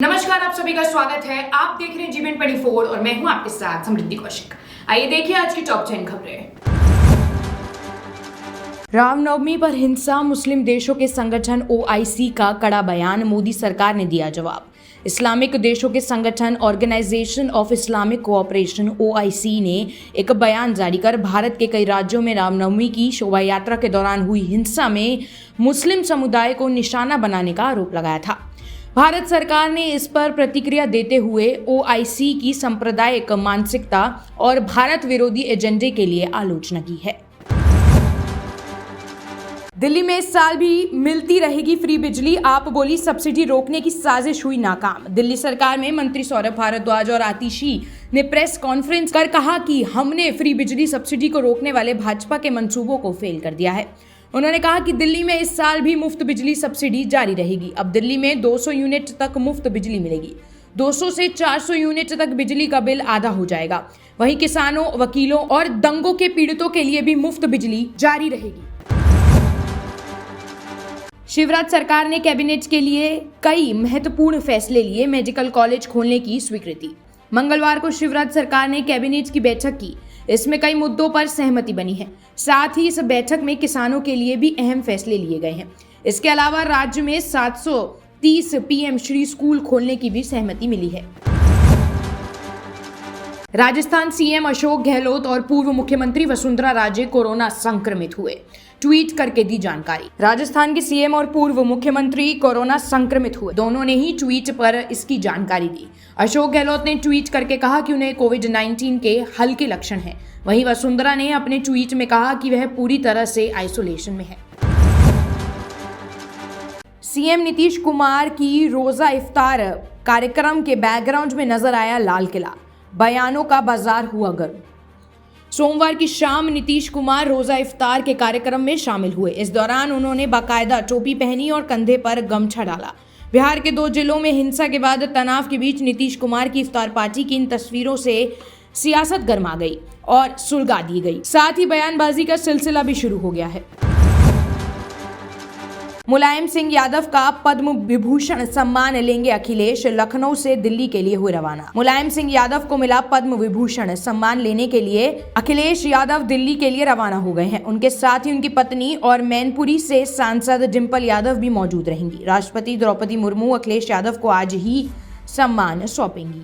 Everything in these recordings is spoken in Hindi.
नमस्कार, आप सभी का स्वागत है। आप देख रहे हैं जीबीएन 24 और मैं हूं आपके साथ समृद्धि कौशिक। आइए देखिए आज की टॉप 10 खबरें। रामनवमी पर हिंसा, मुस्लिम देशों के संगठन ओआईसी का कड़ा बयान, मोदी सरकार ने दिया जवाब। इस्लामिक देशों के संगठन Organisation of Islamic Cooperation OIC ने एक बयान जारी कर भारत के कई राज्यों में रामनवमी की शोभा यात्रा के दौरान हुई हिंसा में मुस्लिम समुदाय को निशाना बनाने का आरोप लगाया था। भारत सरकार ने इस पर प्रतिक्रिया देते हुए ओआईसी की सांप्रदायिक मानसिकता और भारत विरोधी एजेंडे के लिए आलोचना की है। दिल्ली में इस साल भी मिलती रहेगी फ्री बिजली, आप बोली सब्सिडी रोकने की साजिश हुई नाकाम। दिल्ली सरकार में मंत्री सौरभ भारद्वाज और आतिशी ने प्रेस कॉन्फ्रेंस कर कहा कि हमने फ्री बिजली सब्सिडी को रोकने वाले भाजपा के मंसूबों को फेल कर दिया है। उन्होंने कहा कि दिल्ली में इस साल भी मुफ्त बिजली सब्सिडी जारी रहेगी। अब दिल्ली में 200 यूनिट तक मुफ्त बिजली मिलेगी। 200 से 400 यूनिट तक बिजली का बिल आधा हो जाएगा। वहीं किसानों, वकीलों और दंगों के पीड़ितों के लिए भी मुफ्त बिजली जारी रहेगी। शिवराज सरकार ने कैबिनेट के लिए कई महत्वपूर्ण फैसले लिए, मेडिकल कॉलेज खोलने की स्वीकृति। मंगलवार को शिवराज सरकार ने कैबिनेट की बैठक की। इसमें कई मुद्दों पर सहमति बनी है। साथ ही इस बैठक में किसानों के लिए भी अहम फैसले लिए गए हैं। इसके अलावा राज्य में 730 पीएम श्री स्कूल खोलने की भी सहमति मिली है। राजस्थान सीएम अशोक गहलोत और पूर्व मुख्यमंत्री वसुंधरा राजे कोरोना संक्रमित हुए, ट्वीट करके दी जानकारी। राजस्थान के सीएम और पूर्व मुख्यमंत्री कोरोना संक्रमित हुए, दोनों ने ही ट्वीट पर इसकी जानकारी दी। अशोक गहलोत ने ट्वीट करके कहा कि उन्हें कोविड-19 के हल्के लक्षण हैं। वहीं वसुंधरा ने अपने ट्वीट में कहा कि वह पूरी तरह से आइसोलेशन में है। सीएम नीतीश कुमार की रोजा इफ्तार कार्यक्रम के बैकग्राउंड में नजर आया लाल किला, बयानों का बाजार हुआ गर्म। सोमवार की शाम नीतीश कुमार रोजा इफ्तार के कार्यक्रम में शामिल हुए। इस दौरान उन्होंने बाकायदा टोपी पहनी और कंधे पर गमछा डाला। बिहार के 2 जिलों में हिंसा के बाद तनाव के बीच नीतीश कुमार की इफ्तार पार्टी की इन तस्वीरों से सियासत गर्मा गई और सुलगा दी गई। साथ ही बयानबाजी का सिलसिला भी शुरू हो गया है। मुलायम सिंह यादव का पद्म विभूषण सम्मान लेंगे अखिलेश, लखनऊ से दिल्ली के लिए हुए रवाना। मुलायम सिंह यादव को मिला पद्म विभूषण सम्मान लेने के लिए अखिलेश यादव दिल्ली के लिए रवाना हो गए हैं। उनके साथ ही उनकी पत्नी और मैनपुरी से सांसद डिंपल यादव भी मौजूद रहेंगी। राष्ट्रपति द्रौपदी मुर्मू अखिलेश यादव को आज ही सम्मान सौंपेंगी।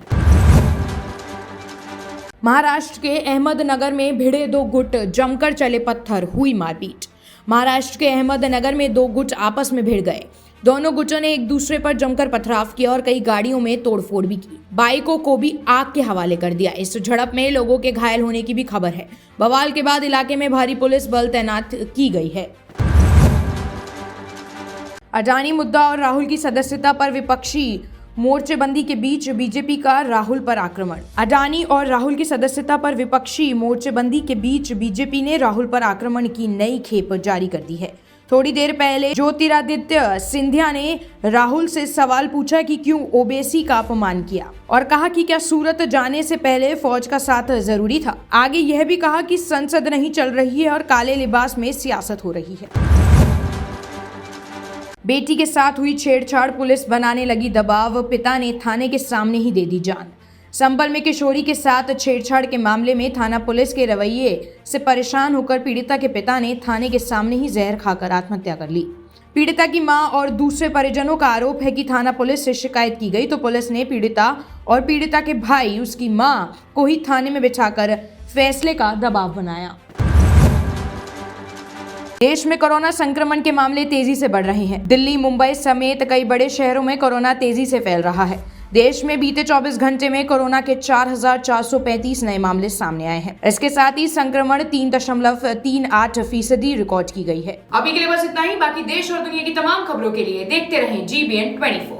महाराष्ट्र के अहमदनगर में भिड़े 2 गुट, जमकर चले पत्थर, हुई मारपीट। महाराष्ट्र के अहमदनगर में 2 गुट आपस में भिड़ गए। दोनों गुटों ने एक दूसरे पर जमकर पथराव किया और कई गाड़ियों में तोड़फोड़ भी की। बाइकों को भी आग के हवाले कर दिया। इस झड़प में लोगों के घायल होने की भी खबर है। बवाल के बाद इलाके में भारी पुलिस बल तैनात की गई है। अडानी मुद्दा और राहुल की सदस्यता पर विपक्षी मोर्चेबंदी के बीच बीजेपी का राहुल पर आक्रमण। अडानी और राहुल की सदस्यता पर विपक्षी मोर्चेबंदी के बीच बीजेपी ने राहुल पर आक्रमण की नई खेप जारी कर दी है। थोड़ी देर पहले ज्योतिरादित्य सिंधिया ने राहुल से सवाल पूछा कि क्यों ओबीसी का अपमान किया और कहा कि क्या सूरत जाने से पहले फौज का साथ जरूरी था। आगे यह भी कहा कि संसद नहीं चल रही है और काले लिबास में सियासत हो रही है। बेटी के साथ हुई छेड़छाड़, पुलिस बनाने लगी दबाव, पिता ने थाने के सामने ही दे दी जान। संभल में किशोरी के साथ छेड़छाड़ के मामले में थाना पुलिस के रवैये से परेशान होकर पीड़िता के पिता ने थाने के सामने ही जहर खाकर आत्महत्या कर ली। पीड़िता की मां और दूसरे परिजनों का आरोप है कि थाना पुलिस से शिकायत की गई तो पुलिस ने पीड़िता और पीड़िता के भाई, उसकी मां को ही थाने में बिठाकर फैसले का दबाव बनाया। देश में कोरोना संक्रमण के मामले तेजी से बढ़ रहे हैं। दिल्ली, मुंबई समेत कई बड़े शहरों में कोरोना तेजी से फैल रहा है। देश में बीते 24 घंटे में कोरोना के 4,435 नए मामले सामने आए हैं। इसके साथ ही संक्रमण 3.38% रिकॉर्ड की गई है। अभी के लिए बस इतना ही। बाकी देश और दुनिया की तमाम खबरों के लिए देखते रहें जीबीएन 24।